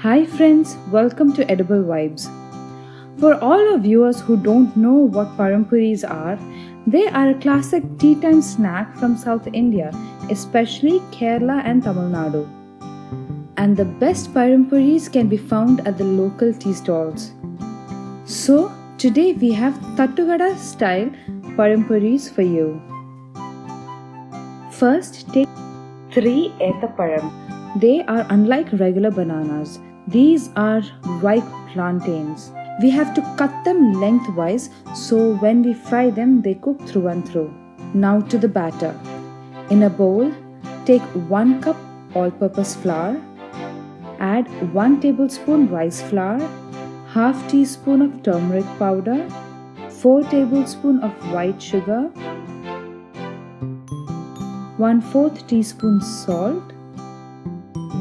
Hi friends, welcome to Edible Vibes. For all our viewers who don't know what Pazhamporis are, they are a classic tea time snack from South India, especially Kerala and Tamil Nadu. And the best Pazhamporis can be found at the local tea stalls. So, today we have Thattukada Style Pazhamporis for you. First, take 3 Ethakkappam. They are unlike regular bananas. These are ripe plantains. We have to cut them lengthwise so when we fry them they cook through and through. Now to the batter. In a bowl, take 1 cup all-purpose flour. Add 1 tablespoon rice flour, half teaspoon of turmeric powder, 4 tablespoons of white sugar, 1/4 teaspoon salt,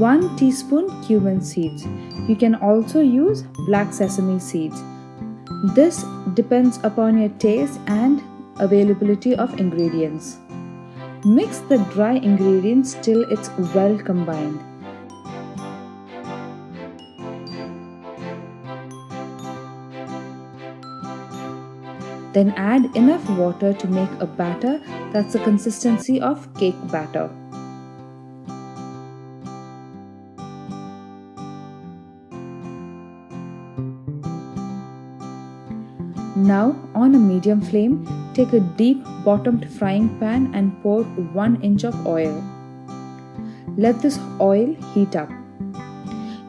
1 teaspoon cumin seeds. You can also use black sesame seeds. This depends upon your taste and availability of ingredients. Mix the dry ingredients till it's well combined. Then add enough water to make a batter that's the consistency of cake batter. Now, on a medium flame, take a deep bottomed frying pan and pour 1 inch of oil. Let this oil heat up.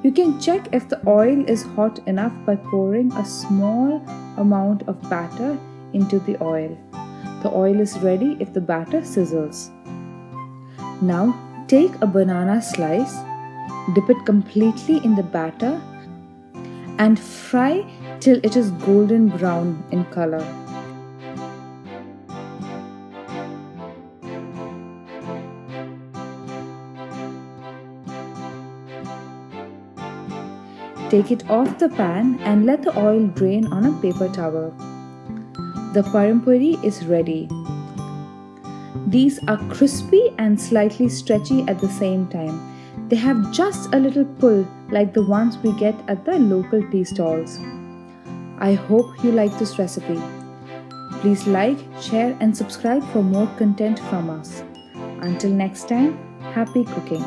You can check if the oil is hot enough by pouring a small amount of batter into the oil. The oil is ready if the batter sizzles. Now, take a banana slice, dip it completely in the batter and fry till it is golden brown in color. Take it off the pan and let the oil drain on a paper towel. The Pazhampori is ready. These are crispy and slightly stretchy at the same time. They have just a little pull like the ones we get at the local tea stalls. I hope you like this recipe. Please like, share and subscribe for more content from us. Until next time, happy cooking.